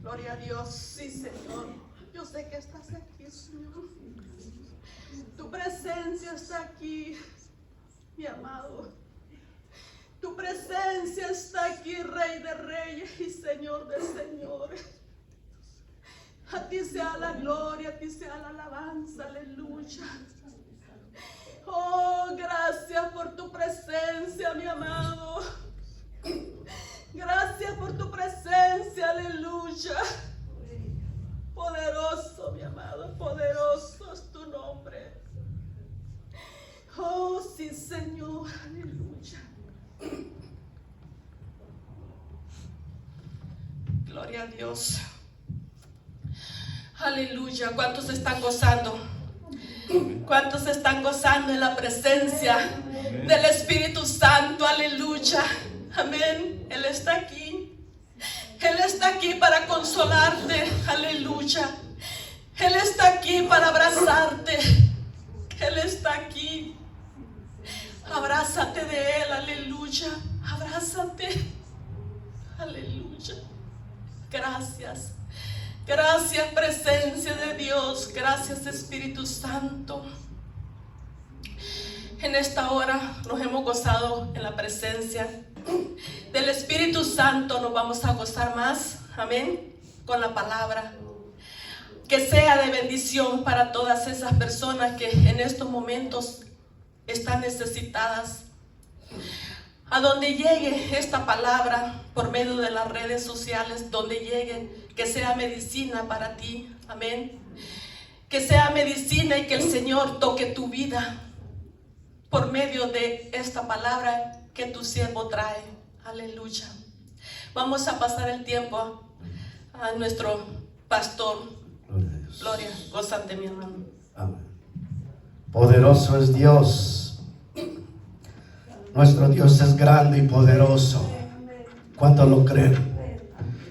Gloria a Dios, sí, Señor. Yo sé que estás aquí, Señor. Tu presencia está aquí, mi amado. Tu presencia está aquí, Rey de Reyes y Señor de Señores. A ti sea la gloria, a ti sea la alabanza, aleluya. Oh, gracias por tu presencia, mi amado. Gracias por tu presencia, aleluya. Poderoso, mi amado, poderoso es tu nombre. Oh, sí, Señor, aleluya. Gloria a Dios. Aleluya. ¿Cuántos están gozando? ¿Cuántos están gozando en la presencia del Espíritu Santo? Aleluya. Amén. Él está aquí. Él está aquí para consolarte. Aleluya. Él está aquí para abrazarte. Él está aquí. Abrázate de Él. Aleluya. Abrázate. Aleluya. Gracias. Gracias, presencia de Dios. Gracias, Espíritu Santo. En esta hora nos hemos gozado en la presencia del Espíritu Santo. Nos vamos a gozar más, amén, con la palabra. Que sea de bendición para todas esas personas que en estos momentos están necesitadas. A donde llegue esta palabra por medio de las redes sociales, donde llegue, que sea medicina para ti, amén. Que sea medicina y que el Señor toque tu vida por medio de esta palabra que tu siervo trae, aleluya. Vamos a pasar el tiempo a nuestro pastor. Gloria a Dios. Gloria, gózate, mi hermano. Amén. Poderoso es Dios. Nuestro Dios es grande y poderoso. ¿Cuántos lo creen?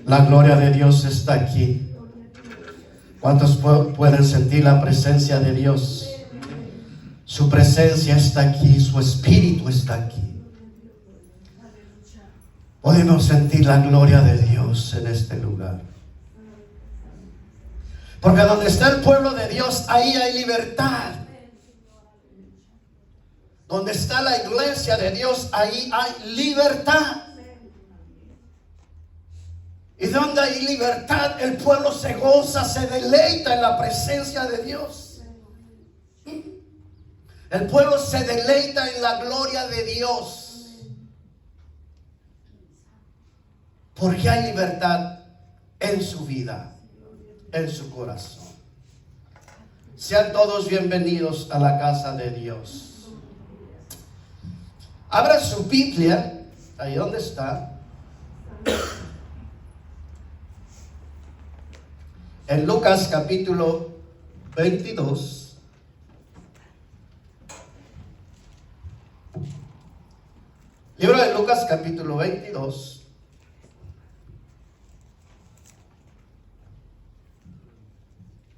La gloria de Dios está aquí. ¿Cuántos pueden sentir la presencia de Dios? Su presencia está aquí, su espíritu está aquí. Podemos sentir la gloria de Dios en este lugar. Porque donde está el pueblo de Dios, ahí hay libertad. Donde está la iglesia de Dios, ahí hay libertad. Y donde hay libertad, el pueblo se goza, se deleita en la presencia de Dios. El pueblo se deleita en la gloria de Dios. Porque hay libertad en su vida, en su corazón. Sean todos bienvenidos a la casa de Dios. Abra su Biblia, ahí donde está. En Lucas capítulo 22. Libro de Lucas capítulo 22.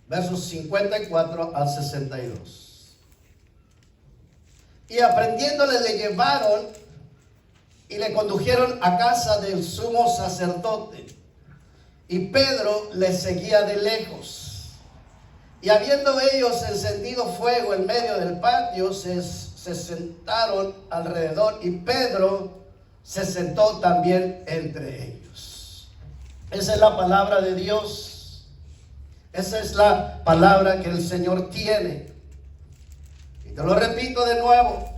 Versos 54 al 62. Y aprendiéndole le llevaron y le condujeron a casa del sumo sacerdote. Y Pedro le seguía de lejos. Y habiendo ellos encendido fuego en medio del patio, se sentaron alrededor y Pedro se sentó también entre ellos. Esa es la palabra de Dios. Esa es la palabra que el Señor tiene. Y te lo repito de nuevo.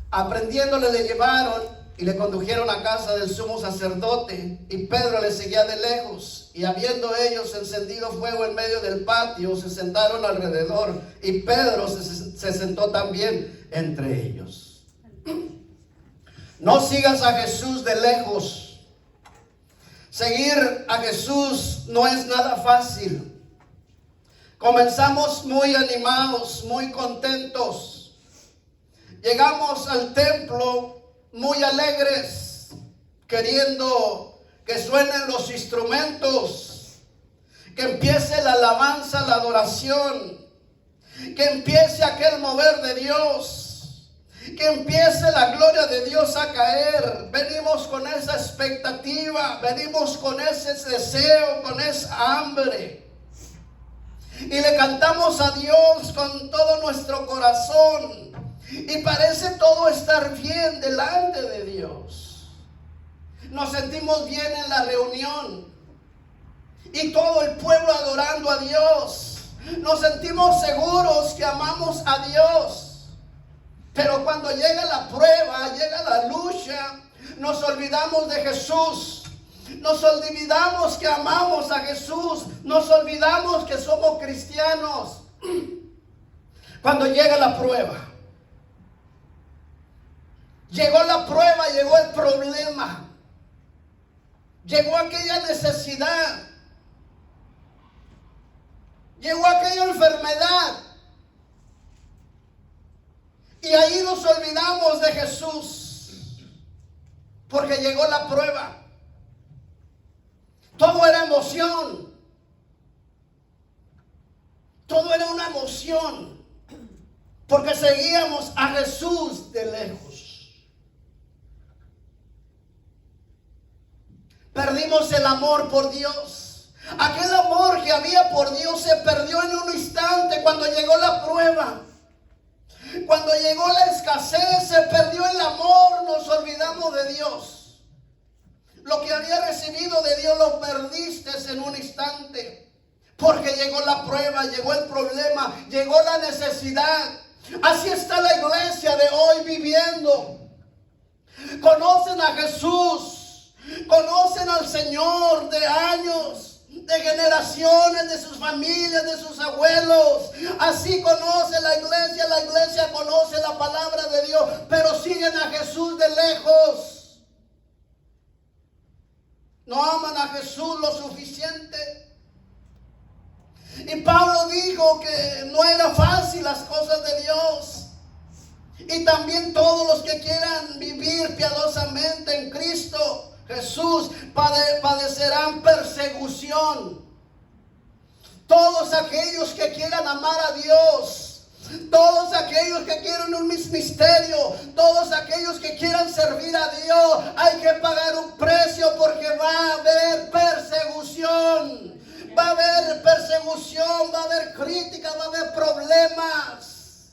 Aprendiéndole le llevaron y le condujeron a casa del sumo sacerdote, y Pedro le seguía de lejos. Y habiendo ellos encendido fuego en medio del patio, se sentaron alrededor, y Pedro se sentó también entre ellos. No sigas a Jesús de lejos. Seguir a Jesús no es nada fácil. Comenzamos muy animados, muy contentos. Llegamos al templo muy alegres, queriendo que suenen los instrumentos, que empiece la alabanza, la adoración, que empiece aquel mover de Dios, que empiece la gloria de Dios a caer. Venimos con esa expectativa, venimos con ese deseo, con esa hambre. Y le cantamos a Dios con todo nuestro corazón. Y parece todo estar bien delante de Dios. Nos sentimos bien en la reunión. Y todo el pueblo adorando a Dios. Nos sentimos seguros que amamos a Dios. Pero cuando llega la prueba, llega la lucha, nos olvidamos de Jesús. Nos olvidamos que amamos a Jesús. Nos olvidamos que somos cristianos. Cuando llega la prueba. Llegó la prueba, llegó el problema. Llegó aquella necesidad. Llegó aquella enfermedad. Y ahí nos olvidamos de Jesús. Porque llegó la prueba. Todo era emoción. Todo era una emoción. Porque seguíamos a Jesús de lejos. Perdimos el amor por Dios. Aquel amor que había por Dios se perdió en un instante cuando llegó la prueba. Cuando llegó la escasez, se perdió el amor, nos olvidamos de Dios. Lo que había recibido de Dios lo perdiste en un instante. Porque llegó la prueba, llegó el problema, llegó la necesidad. Así está la iglesia de hoy viviendo. Conocen a Jesús, conocen al Señor de años, de generaciones, de sus familias, de sus abuelos. Así conoce la iglesia conoce la palabra de Dios, pero siguen a Jesús de lejos. No aman a Jesús lo suficiente. Y Pablo dijo que no era fácil las cosas de Dios. Y también todos los que quieran vivir piadosamente en Cristo Jesús padecerán persecución. Todos aquellos que quieran amar a Dios, todos aquellos que quieran un ministerio, todos aquellos que quieran servir a Dios, hay que pagar un precio porque va a haber persecución. Va a haber persecución, va a haber crítica, va a haber problemas.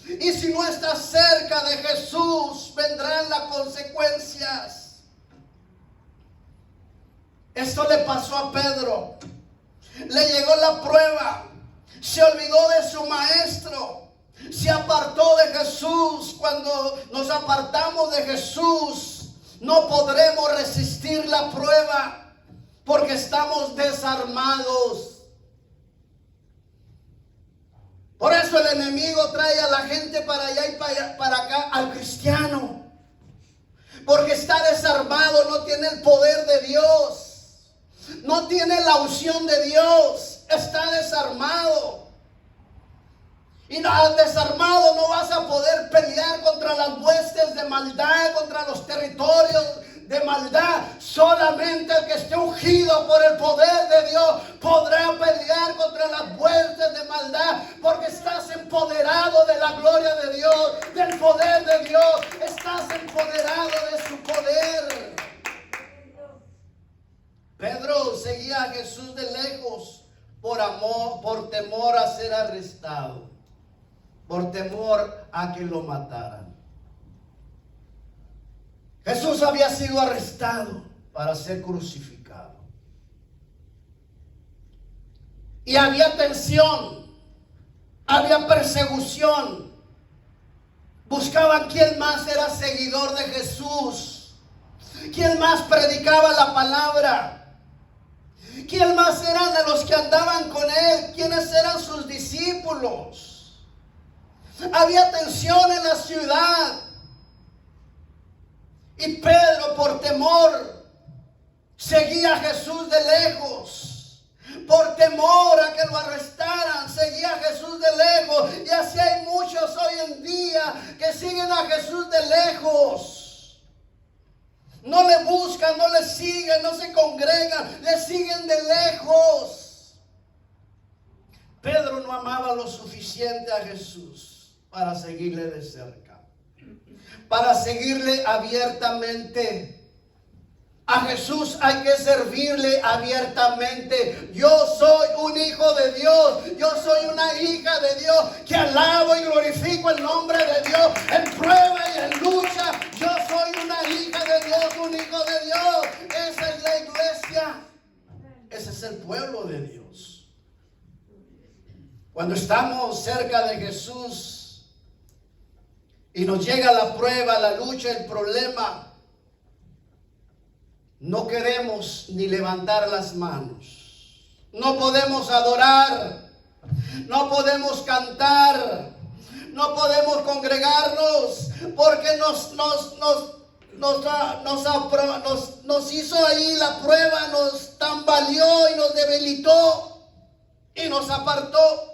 Y si no estás cerca de Jesús, vendrán las consecuencias. Esto le pasó a Pedro. Le llegó la prueba. Se olvidó de su maestro. Se apartó de Jesús. Cuando nos apartamos de Jesús, no podremos resistir la prueba. Porque estamos desarmados. Por eso el enemigo trae a la gente para allá y para acá, al cristiano. Porque está desarmado, no tiene el poder de Dios. No tiene la unción de Dios. Está desarmado. Y desarmado no vas a poder pelear contra las huestes de maldad, contra los territorios de maldad. Solamente el que esté ungido por el poder de Dios podrá pelear contra las huestes de maldad. Porque estás empoderado de la gloria de Dios, del poder de Dios. Estás empoderado de su poder. Pedro seguía a Jesús de lejos por amor, por temor a ser arrestado, por temor a que lo mataran. Jesús había sido arrestado para ser crucificado. Y había tensión, había persecución. Buscaban quién más era seguidor de Jesús, quién más predicaba la palabra. ¿Quién más eran de los que andaban con él? ¿Quiénes eran sus discípulos? Había tensión en la ciudad. Y Pedro, por temor, seguía a Jesús de lejos. Por temor a que lo arrestaran, seguía a Jesús de lejos. Y así hay muchos hoy en día que siguen a Jesús de lejos. No le buscan, no le siguen, no se congregan, le siguen de lejos. Pedro no amaba lo suficiente a Jesús para seguirle de cerca. para seguirle abiertamente. A Jesús hay que servirle abiertamente. Yo soy un hijo de Dios. Yo soy una hija de Dios que alabo y glorifico el nombre de Dios en prueba y en lucha. Yo soy una hija de Dios, un hijo de Dios. Esa es la iglesia. Ese es el pueblo de Dios. Cuando estamos cerca de Jesús y nos llega la prueba, la lucha, el problema, no queremos ni levantar las manos. No podemos adorar. No podemos cantar. No podemos congregarnos porque nos hizo ahí la prueba, nos tambaleó y nos debilitó y nos apartó.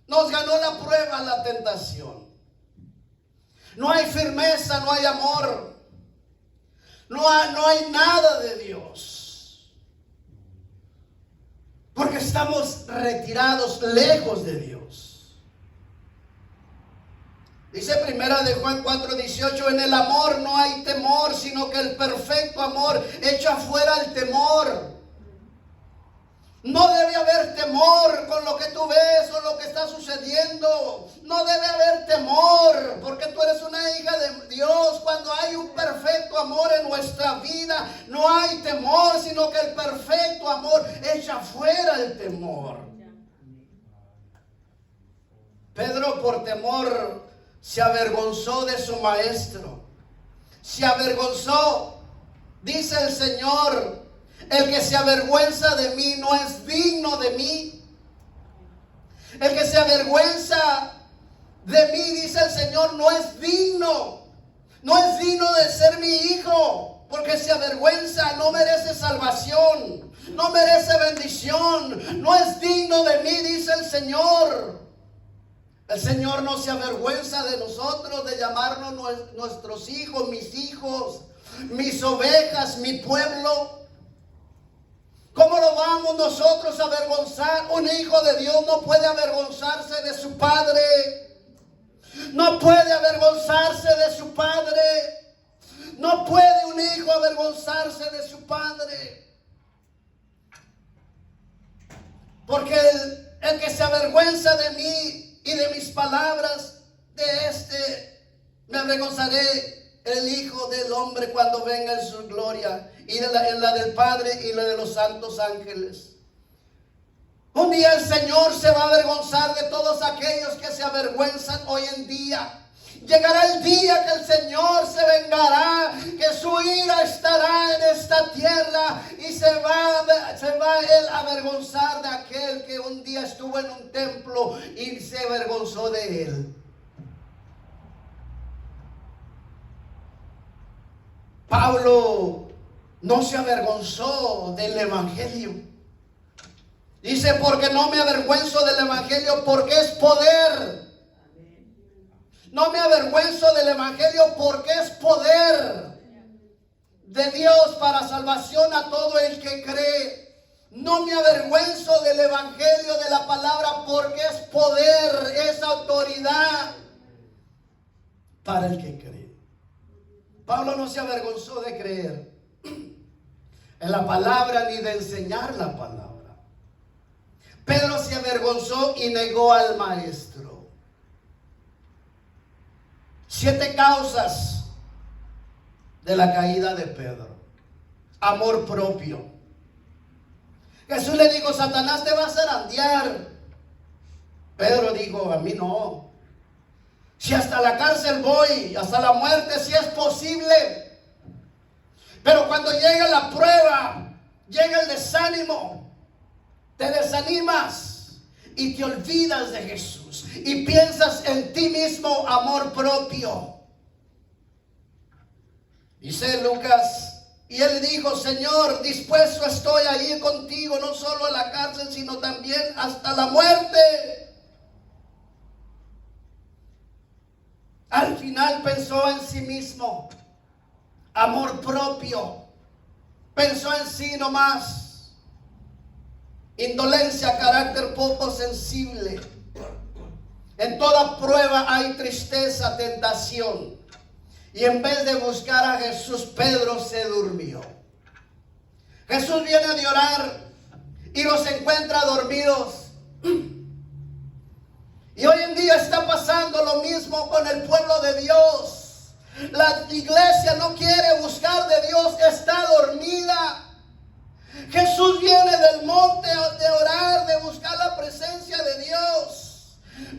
Nos ganó la prueba, la tentación. No hay firmeza, no hay amor. No hay nada de Dios. Porque estamos retirados, lejos de Dios. Dice primera de Juan 4:18, en el amor no hay temor, sino que el perfecto amor echa fuera el temor. No debe haber temor con lo que tú ves o lo que está sucediendo. No debe haber temor porque tú eres una hija de Dios. Cuando hay un perfecto amor en nuestra vida, no hay temor, sino que el perfecto amor echa fuera el temor. Pedro, por temor, se avergonzó de su maestro. Se avergonzó. Dice el Señor: el que se avergüenza de mí no es digno de mí. El que se avergüenza de mí, dice el Señor, no es digno. No es digno de ser mi hijo. Porque se avergüenza, no merece salvación. No merece bendición. No es digno de mí, dice el Señor. El Señor no se avergüenza de nosotros, de llamarnos nuestros hijos, mis ovejas, mi pueblo. ¿Cómo lo vamos nosotros a avergonzar? Un hijo de Dios no puede avergonzarse de su padre. No puede avergonzarse de su padre. No puede un hijo avergonzarse de su padre. Porque el que se avergüenza de mí y de mis palabras, de este me avergonzaré el Hijo del Hombre cuando venga en su gloria, y en la del Padre y la de los santos ángeles. Un día el Señor se va a avergonzar de todos aquellos que se avergüenzan hoy en día. Llegará el día que el Señor se vengará, que su ira estará en esta tierra y se va Él a avergonzar de aquel que un día estuvo en un templo y se avergonzó de Él. Pablo no se avergonzó del Evangelio. Dice, porque no me avergüenzo del Evangelio, porque es poder. No me avergüenzo del Evangelio porque es poder de Dios para salvación a todo el que cree. No me avergüenzo del Evangelio, de la palabra, porque es poder, es autoridad para el que cree. Pablo no se avergonzó de creer en la palabra ni de enseñar la palabra. Pedro se avergonzó y negó al maestro. 7 causas de la caída de Pedro. Amor propio. Jesús le dijo, Satanás te va a zarandear. Pedro dijo, a mí no. Si hasta la cárcel voy, hasta la muerte, si es posible. Pero cuando llega la prueba, llega el desánimo, te desanimas y te olvidas de Jesús y piensas en ti mismo, amor propio. Dice Lucas, y él dijo, Señor, dispuesto estoy a ir contigo, no solo a la cárcel, sino también hasta la muerte. Al final pensó en sí mismo, amor propio, pensó en sí nomás, indolencia, carácter poco sensible. En toda prueba hay tristeza, tentación. Y en vez de buscar a Jesús, Pedro se durmió. Jesús viene de orar y los encuentra dormidos. Y hoy en día está pasando lo mismo con el pueblo de Dios. La iglesia no quiere buscar de Dios, está dormida. Jesús viene del monte de orar, de buscar la presencia de Dios.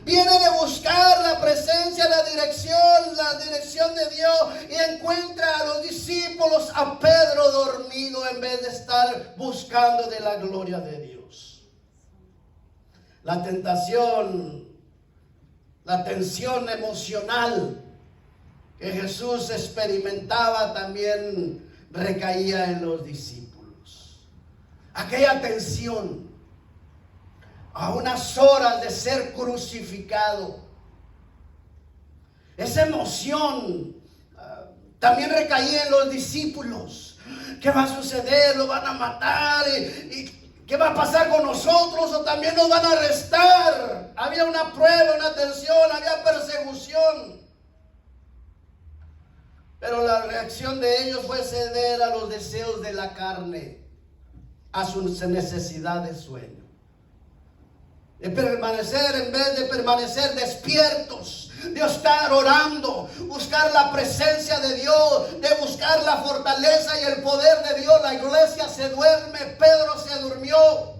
Viene de buscar la presencia, la dirección de Dios, y encuentra a los discípulos, a Pedro dormido en vez de estar buscando de la gloria de Dios. La tentación, la tensión emocional que Jesús experimentaba también recaía en los discípulos. Aquella tensión a unas horas de ser crucificado, esa emoción también recaía en los discípulos. ¿Qué va a suceder? ¿Lo van a matar? ¿Y qué va a pasar con nosotros? ¿O también nos van a arrestar? Había una prueba, una tensión, había persecución. Pero la reacción de ellos fue ceder a los deseos de la carne, a su necesidad de sueño. De permanecer, en vez de permanecer despiertos, de estar orando, buscar la presencia de Dios, de buscar la fortaleza y el poder de Dios. La iglesia se duerme, Pedro se durmió.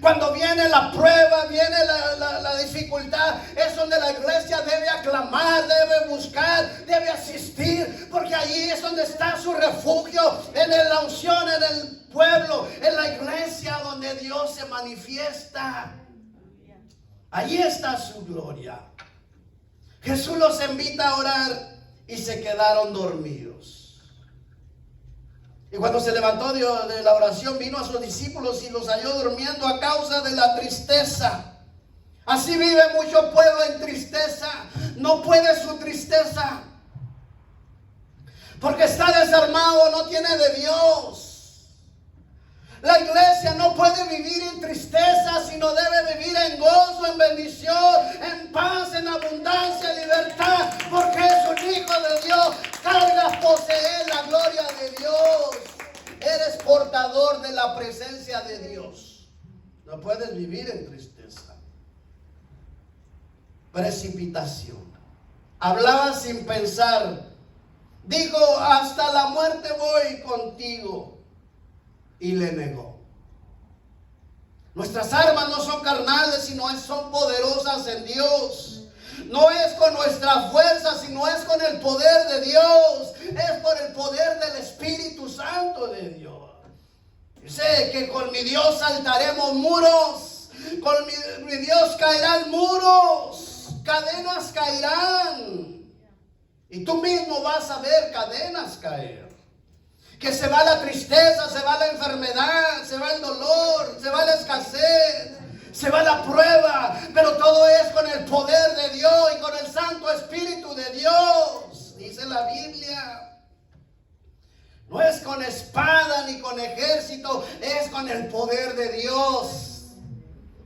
Cuando viene la prueba, viene la dificultad, es donde la iglesia debe aclamar, debe buscar, debe asistir, porque allí es donde está su refugio, en la unción, en el pueblo, en la iglesia donde Dios se manifiesta. Allí está su gloria. Jesús los invita a orar y se quedaron dormidos. Y cuando se levantó de la oración, vino a sus discípulos y los halló durmiendo a causa de la tristeza. Así vive mucho pueblo en tristeza. No puede su tristeza, porque está desarmado, no tiene de Dios. La iglesia no puede vivir en tristeza, sino debe vivir en gozo, en bendición, en paz, en abundancia, en libertad, porque es un hijo de Dios. Cargas poseer la gloria de Dios. Eres portador de la presencia de Dios. No puedes vivir en tristeza. Precipitación. Hablaba sin pensar. Dijo, hasta la muerte voy contigo. Y le negó. Nuestras armas no son carnales, sino son poderosas en Dios. No es con nuestra fuerza, sino es con el poder de Dios. Es por el poder del Espíritu Santo de Dios. Dice que con mi Dios saltaremos muros. Con mi Dios caerán muros. Cadenas caerán. Y tú mismo vas a ver cadenas caer. Que se va la tristeza, se va la enfermedad, se va el dolor, se va la escasez, se va la prueba, pero todo es con el poder de Dios y con el Santo Espíritu de Dios, dice la Biblia. No es con espada ni con ejército, es con el poder de Dios.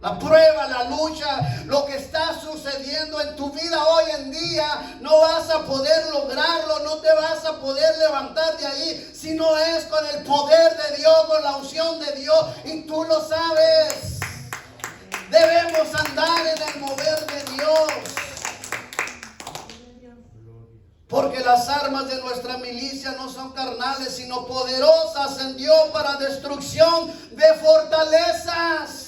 La prueba, la lucha, lo que está sucediendo en tu vida hoy en día, no vas a poder lograrlo, no te vas a poder levantar de ahí, si no es con el poder de Dios, con la unción de Dios, y tú lo sabes. Debemos andar en el mover de Dios, porque las armas de nuestra milicia no son carnales, sino poderosas en Dios para destrucción de fortalezas.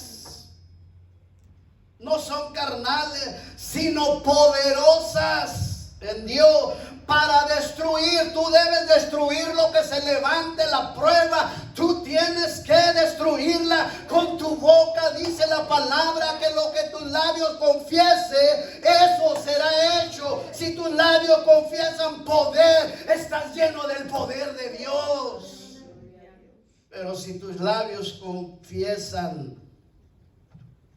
No son carnales, sino poderosas en Dios para destruir. Tú debes destruir lo que se levante la prueba. Tú tienes que destruirla con tu boca. Dice la palabra que lo que tus labios confiese, eso será hecho. Si tus labios confiesan poder, estás lleno del poder de Dios. Pero si tus labios confiesan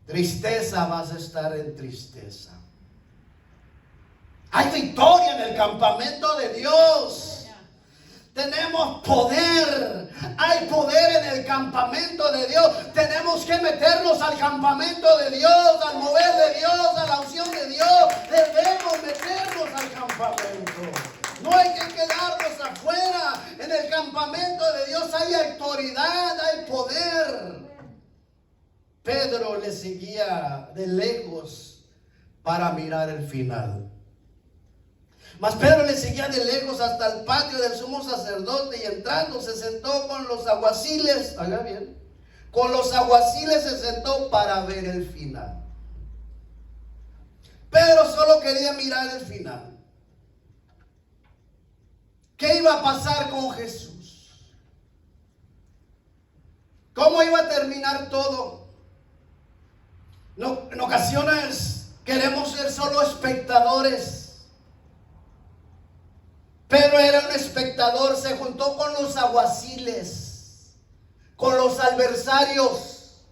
tristeza, vas a estar en tristeza. Hay victoria en el campamento de Dios. Tenemos poder. Hay poder en el campamento de Dios. Tenemos que meternos al campamento de Dios, al mover de Dios, a la unción de Dios. Debemos meternos al campamento. No campamento de Dios hay autoridad, hay poder. Pedro le seguía de lejos para mirar el final. Mas Pedro le seguía de lejos hasta el patio del sumo sacerdote, y entrando se sentó con los alguaciles. Haga bien. Con los alguaciles se sentó para ver el final. Pedro solo quería mirar el final. ¿Qué iba a pasar con Jesús? ¿Cómo iba a terminar todo? No, en ocasiones queremos ser solo espectadores. Pedro era un espectador, se juntó con los alguaciles, con los adversarios,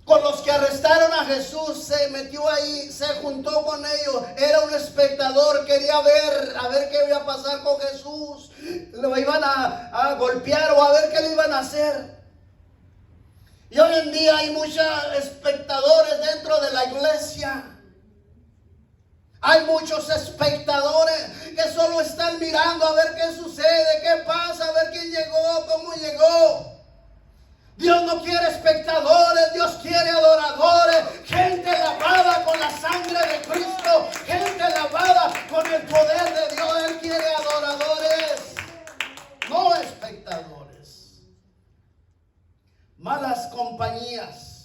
con los que arrestaron a Jesús. Se metió ahí, se juntó con ellos. Era un espectador, quería ver, a ver qué iba a pasar con Jesús. Lo iban a golpear o a ver qué le iban a hacer. Y hoy en día hay muchos espectadores dentro de la iglesia. Hay muchos espectadores que solo están mirando a ver qué sucede, qué pasa, a ver quién llegó, cómo llegó. Dios no quiere espectadores, Dios quiere adoradores, gente lavada con la sangre de Cristo, gente lavada con el poder de Dios. Él quiere adoradores, no espectadores. Malas compañías.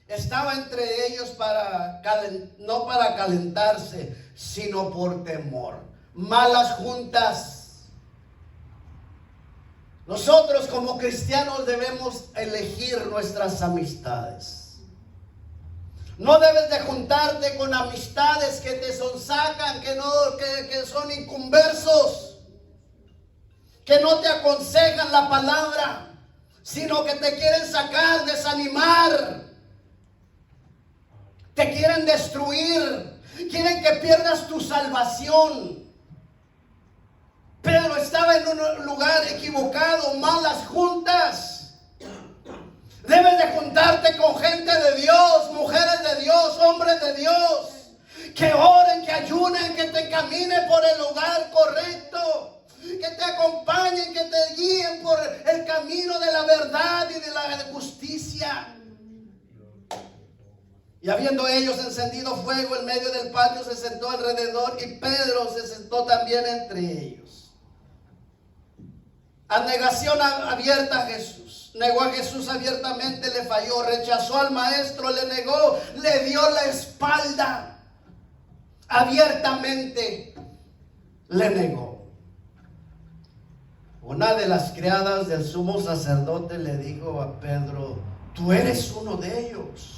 Estaba entre ellos no para calentarse, sino por temor. Malas juntas. Nosotros como cristianos debemos elegir nuestras amistades. No debes de juntarte con amistades que te sonsacan, que son inconversos, que no te aconsejan la palabra, sino que te quieren sacar, desanimar. Te quieren destruir, quieren que pierdas tu salvación. Pedro estaba en un lugar equivocado, malas juntas. Debes de juntarte con gente de Dios, mujeres de Dios, hombres de Dios, que oren, que ayunen, que te encaminen por el lugar correcto, que te acompañen, que te guíen por el camino de la verdad y de la justicia. Y habiendo ellos encendido fuego en medio del patio, se sentó alrededor, y Pedro se sentó también entre ellos. Abnegación abierta a Jesús. Negó a Jesús abiertamente, le falló. Rechazó al maestro, le negó, le dio la espalda. Abiertamente le negó. Una de las criadas del sumo sacerdote le dijo a Pedro: tú eres uno de ellos.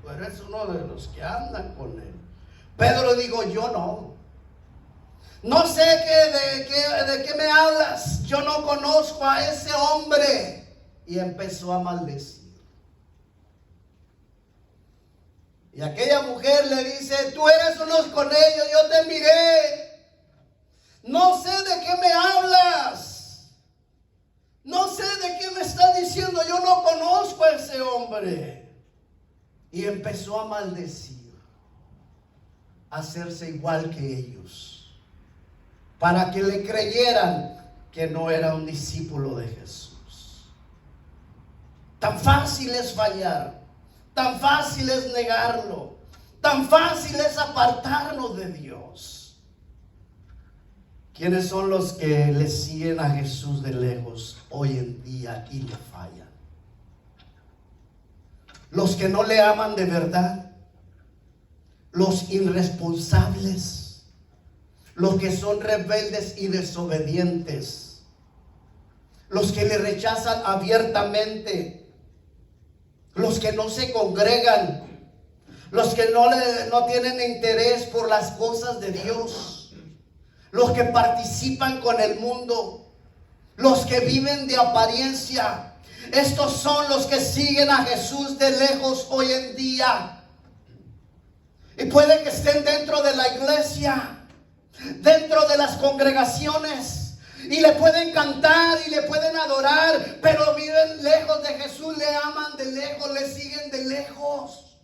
Eres uno de los que andan con él. Pedro dijo: yo no. No sé de qué me hablas. Yo no conozco a ese hombre. Y empezó a maldecir. Y aquella mujer le dice: tú eres uno con ellos, yo te miré. No sé de qué me hablas. No sé de qué me estás diciendo. Yo no conozco a ese hombre. Y empezó a maldecir, a hacerse igual que ellos, para que le creyeran que no era un discípulo de Jesús. Tan fácil es fallar, tan fácil es negarlo, tan fácil es apartarnos de Dios. ¿Quiénes son los que le siguen a Jesús de lejos hoy en día y le fallan? Los que no le aman de verdad, los irresponsables, los que son rebeldes y desobedientes, los que le rechazan abiertamente, los que no se congregan, los que no tienen interés por las cosas de Dios, los que participan con el mundo, los que viven de apariencia. Estos son los que siguen a Jesús de lejos hoy en día. Y puede que estén dentro de la iglesia, dentro de las congregaciones, y le pueden cantar y le pueden adorar, pero viven lejos de Jesús, le aman de lejos, le siguen de lejos.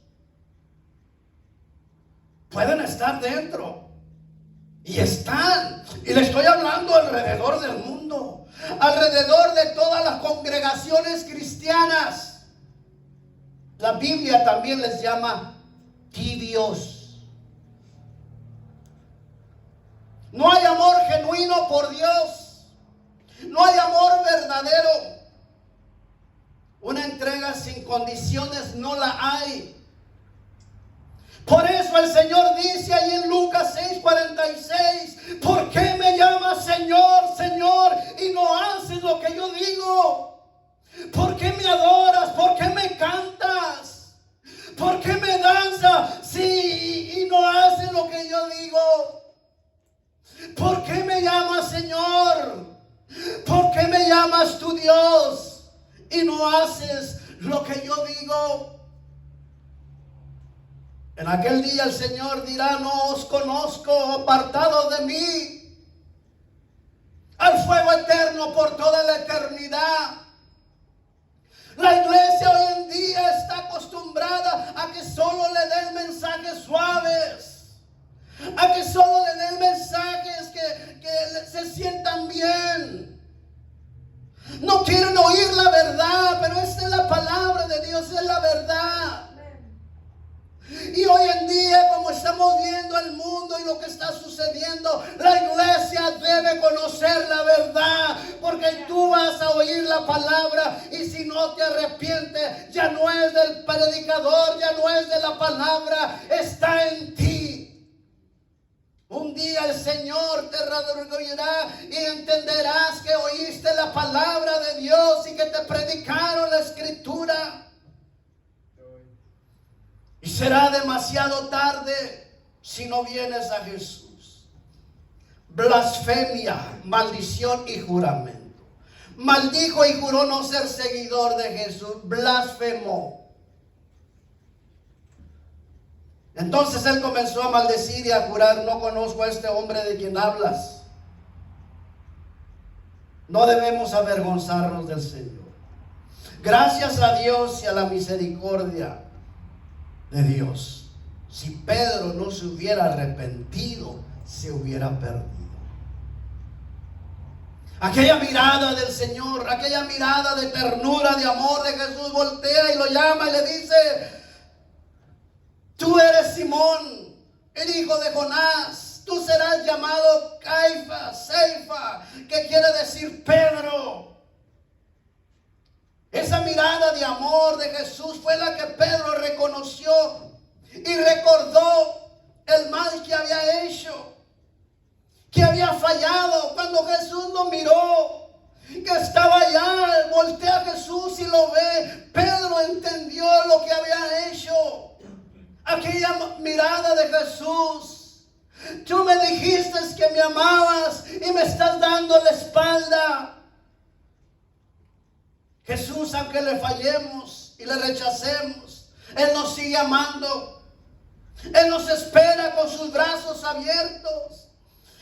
Pueden estar dentro, Y están, y le estoy hablando alrededor del mundo, alrededor de todas las congregaciones cristianas. La Biblia también les llama tibios. No hay amor genuino por Dios. No hay amor verdadero. Una entrega sin condiciones no la hay. Por eso el Señor dice ahí en Lucas 6:46, ¿por qué me llamas Señor, Señor, y no haces lo que yo digo? ¿Por qué me adoras? ¿Por qué me cantas? ¿Por qué me danzas? Sí, y no haces lo que yo digo. ¿Por qué me llamas Señor? ¿Por qué me llamas tu Dios y no haces lo que yo digo? En aquel día el Señor dirá, no os conozco, apartados de mí, al fuego eterno por toda la eternidad. La iglesia hoy en día está acostumbrada a que solo le den mensajes suaves, a que solo le den mensajes que se sientan bien. No quieren oír la verdad, pero esta es la palabra de Dios, es la verdad. Y hoy en día, como estamos viendo el mundo y lo que está sucediendo, la iglesia debe conocer la verdad, porque tú vas a oír la palabra y si no te arrepientes, ya no es del predicador, ya no es de la palabra, está en ti. Un día el Señor te redargüirá y entenderás que oíste la palabra de Dios y que te predicaron la escritura. Y será demasiado tarde si no vienes a Jesús. Blasfemia, maldición y juramento. Maldijo y juró no ser seguidor de Jesús. Blasfemó. Entonces él comenzó a maldecir y a jurar, no conozco a este hombre de quien hablas. No debemos avergonzarnos del Señor. Gracias a Dios y a la misericordia de Dios. Si Pedro no se hubiera arrepentido, se hubiera perdido. Aquella mirada del Señor, aquella mirada de ternura, de amor de Jesús, voltea y lo llama y le dice, tú eres Simón, el hijo de Jonás, tú serás llamado Caifás, Ceifa, que quiere decir Pedro. Esa mirada de amor de Jesús fue la que Pedro reconoció y recordó el mal que había hecho, que había fallado. Cuando Jesús lo miró, que estaba allá, voltea a Jesús y lo ve. Pedro entendió lo que había hecho. Aquella mirada de Jesús. Tú me dijiste que me amabas y me estás dando la espalda. Jesús, aunque le fallemos y le rechacemos, Él nos sigue amando. Él nos espera con sus brazos abiertos.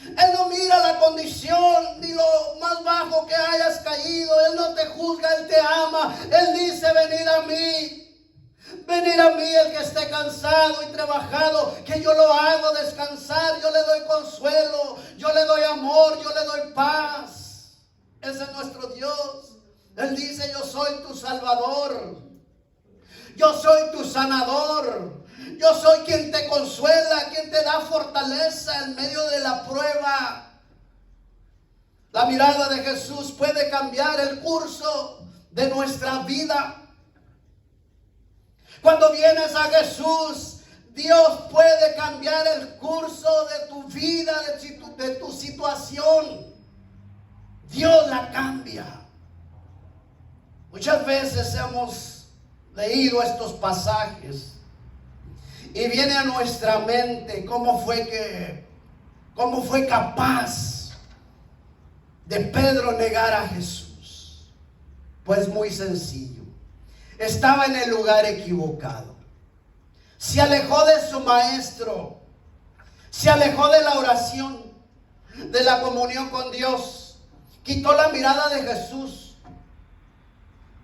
Él no mira la condición ni lo más bajo que hayas caído. Él no te juzga, Él te ama. Él dice, venid a mí. Venid a mí el que esté cansado y trabajado, que yo lo hago descansar. Yo le doy consuelo, yo le doy amor, yo le doy paz. Ese es nuestro Dios. Él dice, yo soy tu salvador, yo soy tu sanador, yo soy quien te consuela, quien te da fortaleza en medio de la prueba. La mirada de Jesús puede cambiar el curso de nuestra vida. Cuando vienes a Jesús, Dios puede cambiar el curso de tu vida, de tu situación. Dios la cambia. Muchas veces hemos leído estos pasajes y viene a nuestra mente cómo fue capaz de Pedro negar a Jesús. Pues muy sencillo. Estaba en el lugar equivocado. Se alejó de su maestro. Se alejó de la oración, de la comunión con Dios. Quitó la mirada de Jesús.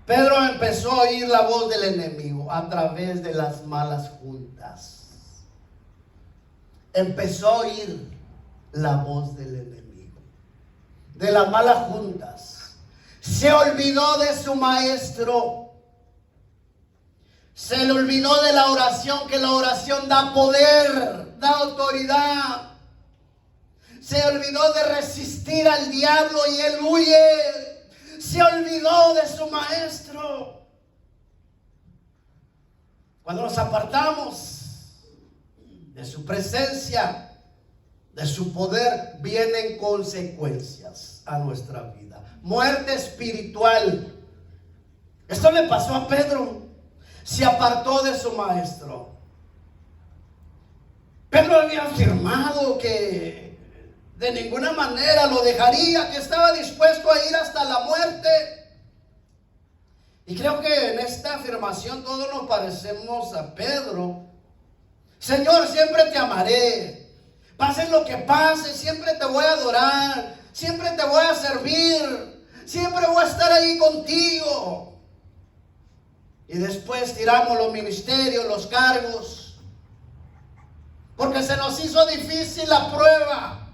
Pedro empezó a oír la voz del enemigo a través de las malas juntas. Empezó a oír la voz del enemigo, de las malas juntas. Se olvidó de su maestro. Se le olvidó de la oración, que la oración da poder, da autoridad. Se olvidó de resistir al diablo y él huye. Se olvidó de su maestro. Cuando nos apartamos de su presencia, de su poder, vienen consecuencias a nuestra vida. Muerte espiritual. Esto le pasó a Pedro. Se apartó de su maestro. Pedro había afirmado que de ninguna manera lo dejaría, que estaba dispuesto a ir hasta la muerte. Y creo que en esta afirmación todos nos parecemos a Pedro. Señor, siempre te amaré. Pase lo que pase, siempre te voy a adorar. Siempre te voy a servir. Siempre voy a estar ahí contigo. Y después tiramos los ministerios, los cargos. Porque se nos hizo difícil la prueba.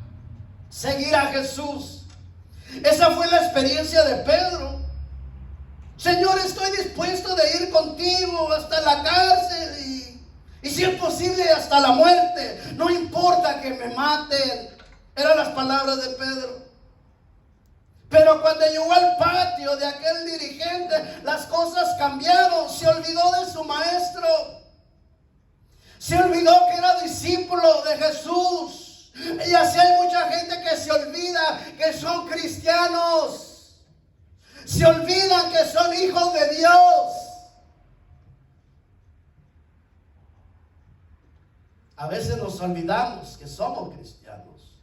Seguir a Jesús. Esa fue la experiencia de Pedro. Señor, estoy dispuesto de ir contigo hasta la cárcel y si es posible hasta la muerte. No importa que me maten. Eran las palabras de Pedro. Pero cuando llegó al patio de aquel dirigente, las cosas cambiaron. Se olvidó de su maestro. Se olvidó que era discípulo de Jesús. Y así hay mucha gente que se olvida que son cristianos. Se olvidan que son hijos de Dios. A veces nos olvidamos que somos cristianos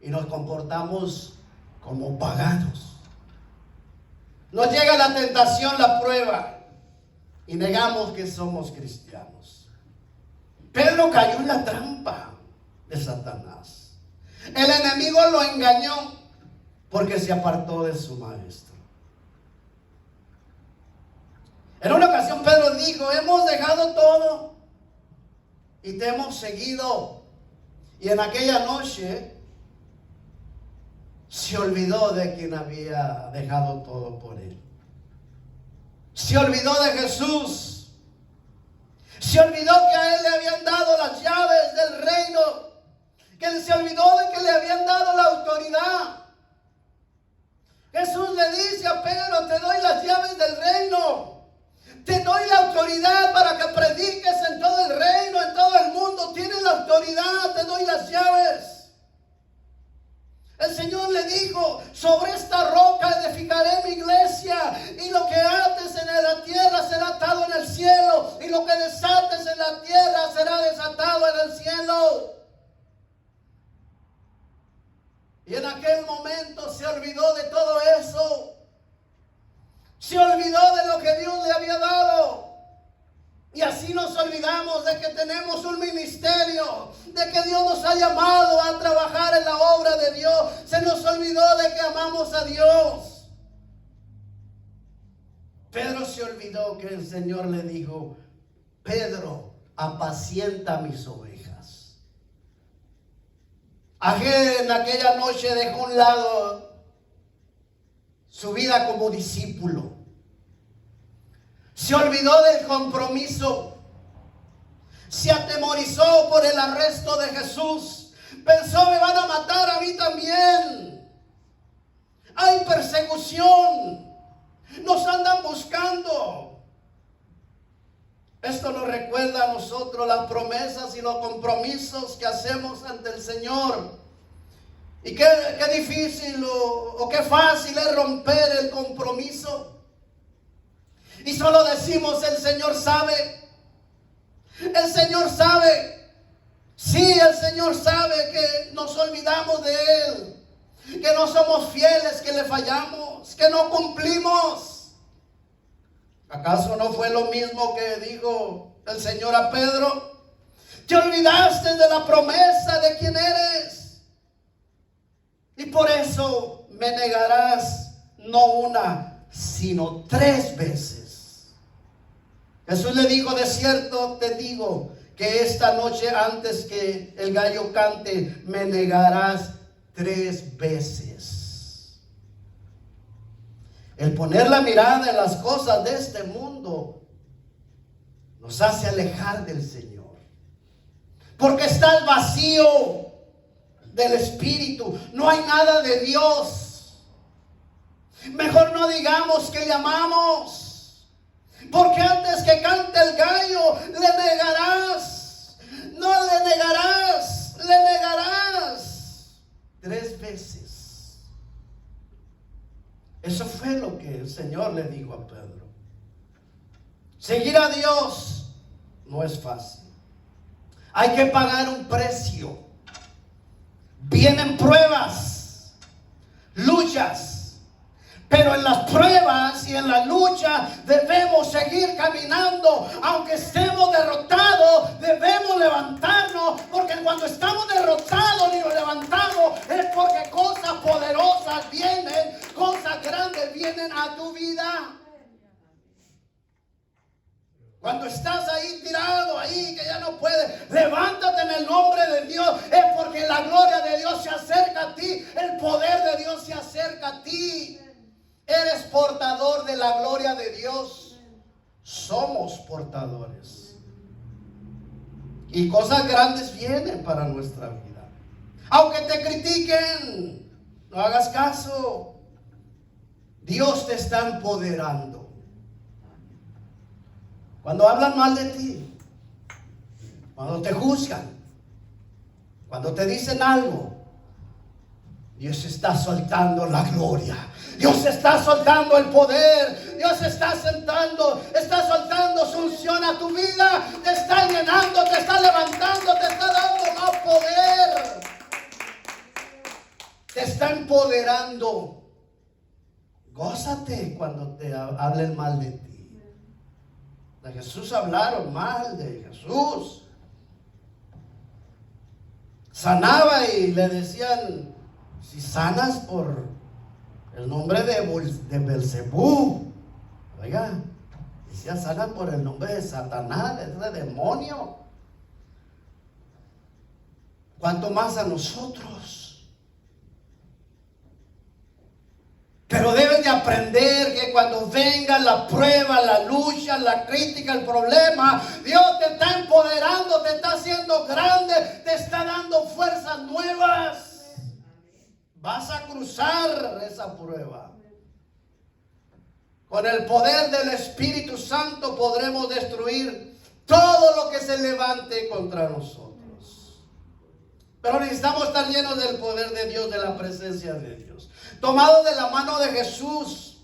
y nos comportamos como paganos. Nos llega la tentación, la prueba, y negamos que somos cristianos. Pedro cayó en la trampa de Satanás. El enemigo lo engañó porque se apartó de su maestro. En una ocasión Pedro dijo: hemos dejado todo y te hemos seguido. Y en aquella noche se olvidó de quien había dejado todo por él. Se olvidó de Jesús. Se olvidó que a él le habían dado las llaves del reino. Que se olvidó de que le habían dado la autoridad. Jesús le dice a Pedro: te doy las llaves del reino. Te doy la autoridad para que prediques en todo el reino, en todo el mundo. Tienes la autoridad, te doy las llaves. El Señor le dijo: sobre esta roca edificaré mi iglesia, y lo que ates en la tierra será atado en el cielo, y lo que desates en la tierra será desatado en el cielo. Y en aquel momento se olvidó de todo eso. Se olvidó de lo que Dios le había dado. Y así nos olvidamos de que tenemos un ministerio, de que Dios nos ha llamado a trabajar en la obra de Dios. Se nos olvidó de que amamos a Dios. Pedro se olvidó que el Señor le dijo: Pedro, apacienta mis ovejas. En aquella noche dejó a un lado su vida como discípulo. Se olvidó del compromiso. Se atemorizó por el arresto de Jesús. Pensó: me van a matar a mí también. Hay persecución. Nos andan buscando. Esto nos recuerda a nosotros las promesas y los compromisos que hacemos ante el Señor. Y qué difícil o qué fácil es romper el compromiso. Y solo decimos: el Señor sabe. El Señor sabe. Sí, el Señor sabe que nos olvidamos de Él. Que no somos fieles, que le fallamos, que no cumplimos. ¿Acaso no fue lo mismo que dijo el Señor a Pedro? Te olvidaste de la promesa de quién eres. Y por eso me negarás no una, sino 3 veces. Jesús le dijo: de cierto te digo que esta noche, antes que el gallo cante, me negarás 3 veces. El poner la mirada en las cosas de este mundo nos hace alejar del Señor, porque está el vacío del Espíritu, no hay nada de Dios. Mejor no digamos que le amamos, porque antes que cante el gallo le negarás, no le negarás, le negarás 3 veces. Eso fue lo que el Señor le dijo a Pedro. Seguir a Dios no es fácil. Hay que pagar un precio. Vienen pruebas, luchas, pero en las pruebas y en la lucha debemos seguir caminando. Aunque estemos derrotados, debemos levantarnos, porque cuando estamos derrotados y nos levantamos es porque cosas poderosas vienen, cosas grandes vienen a tu vida. Cuando estás ahí tirado, ahí que ya no puedes, levántate en el nombre de Dios. Es porque la gloria de Dios se acerca a ti, el poder de Dios se acerca a ti. Eres portador de la gloria de Dios. Somos portadores. Y cosas grandes vienen para nuestra vida. Aunque te critiquen, no hagas caso. Dios te está empoderando. Cuando hablan mal de ti, cuando te juzgan, cuando te dicen algo, Dios está soltando la gloria. Dios está soltando el poder. Dios está soltando su unción a tu vida. Te está llenando, te está levantando, te está dando más poder. Te está empoderando. Gózate cuando te hablen mal de ti. De Jesús hablaron mal de Jesús. Sanaba y le decían: si sanas por el nombre de Belzebú. Oiga, decía: sana por el nombre de Satanás, de ese demonio. ¿Cuánto más a nosotros? Pero debes de aprender que cuando venga la prueba, la lucha, la crítica, el problema, Dios te está empoderando, te está haciendo grande, te está dando fuerzas nuevas. Vas a cruzar esa prueba. Con el poder del Espíritu Santo podremos destruir todo lo que se levante contra nosotros. Pero necesitamos estar llenos del poder de Dios, de la presencia de Dios. Tomados de la mano de Jesús,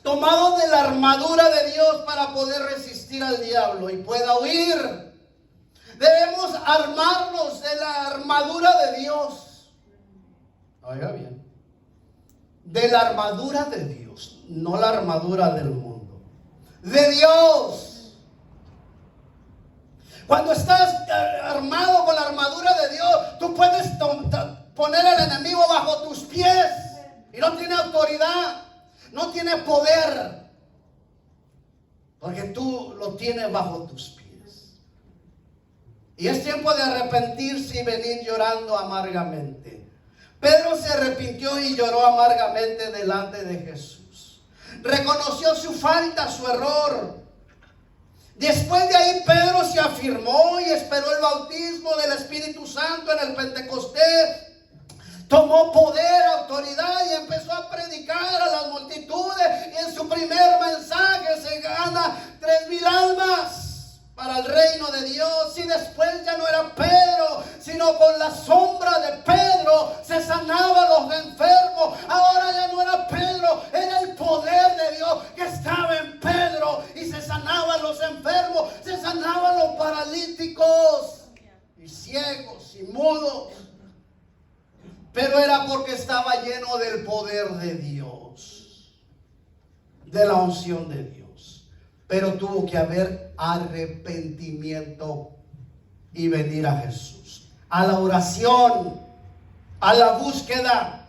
tomados de la armadura de Dios para poder resistir al diablo y pueda huir. Debemos armarnos de la armadura de Dios. Oiga bien, de la armadura de Dios, no la armadura del mundo, de Dios. Cuando estás armado con la armadura de Dios, tú puedes poner al enemigo bajo tus pies y no tiene autoridad, no tiene poder, porque tú lo tienes bajo tus pies. Y es tiempo de arrepentirse y venir llorando amargamente. Pedro se arrepintió y lloró amargamente delante de Jesús. Reconoció su falta, su error. Después de ahí Pedro se afirmó y esperó el bautismo del Espíritu Santo en el Pentecostés. Tomó poder, autoridad y empezó a predicar a las multitudes. Y en su primer mensaje se gana 3,000 almas para el reino de Dios. Y después ya no era Pedro, sino con la sombra de Pedro se sanaban los enfermos. Ahora ya no era Pedro, era el poder de Dios que estaba en Pedro. Y se sanaban los enfermos, se sanaban los paralíticos y ciegos y mudos. Pero era porque estaba lleno del poder de Dios, de la unción de Dios. Pero tuvo que haber arrepentimiento y venir a Jesús, a la oración, a la búsqueda.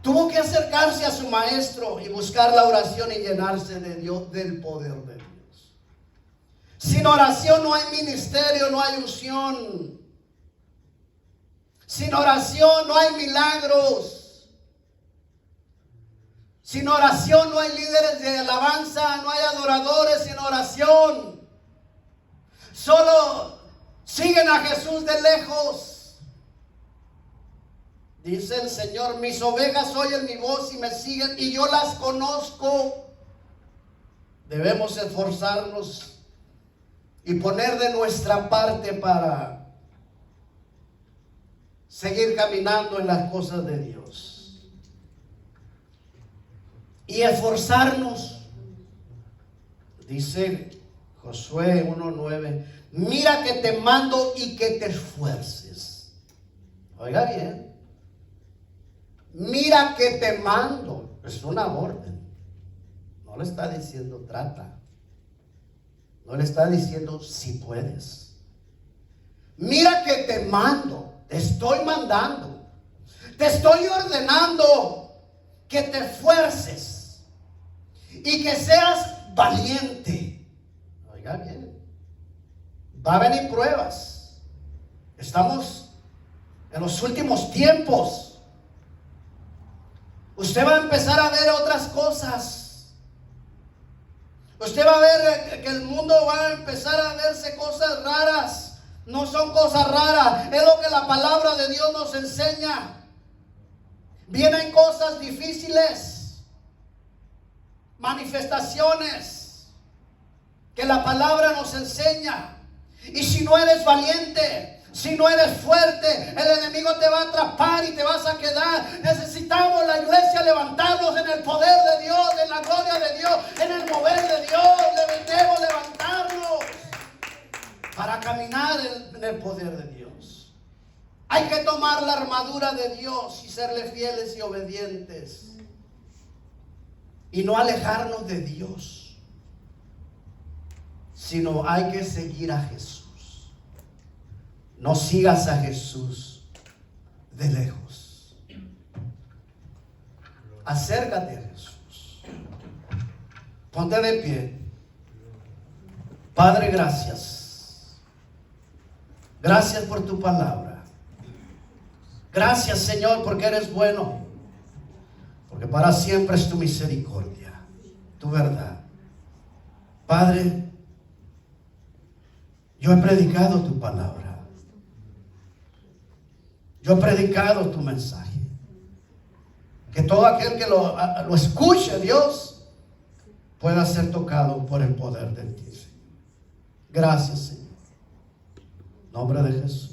Tuvo que acercarse a su maestro y buscar la oración y llenarse de Dios, del poder de Dios. Sin oración no hay ministerio, no hay unción. Sin oración no hay milagros. Sin oración no hay líderes de alabanza, no hay adoradores sin oración. Solo siguen a Jesús de lejos. Dice el Señor, mis ovejas oyen mi voz y me siguen y yo las conozco. Debemos esforzarnos y poner de nuestra parte para seguir caminando en las cosas de Dios. Y esforzarnos. Dice Josué 1:9, mira que te mando y que te esfuerces. Oiga bien. Mira que te mando. Es una orden. No le está diciendo trata. No le está diciendo si puedes. Mira que te mando. Te estoy mandando. Te estoy ordenando que te esfuerces y que seas valiente. Oiga bien. Va a venir pruebas. Estamos en los últimos tiempos. Usted va a empezar a ver otras cosas. Usted va a ver que el mundo va a empezar a verse cosas raras. No son cosas raras, es lo que la palabra de Dios nos enseña. Vienen cosas difíciles, manifestaciones que la palabra nos enseña. Y si no eres valiente, si no eres fuerte, el enemigo te va a atrapar y te vas a quedar. Necesitamos la iglesia levantarnos en el poder de Dios, en la gloria de Dios, en el mover de Dios. Debemos levantarnos para caminar en el poder de Dios. Hay que tomar la armadura de Dios y serle fieles y obedientes. Y no alejarnos de Dios, sino hay que seguir a Jesús. No sigas a Jesús de lejos. Acércate a Jesús. Ponte de pie. Padre, gracias. Gracias por tu palabra. Gracias, Señor, porque eres bueno. Porque para siempre es tu misericordia, tu verdad. Padre, yo he predicado tu palabra. Yo he predicado tu mensaje. Que todo aquel que lo escuche, Dios, pueda ser tocado por el poder de ti, Señor. Gracias, Señor. En nombre de Jesús.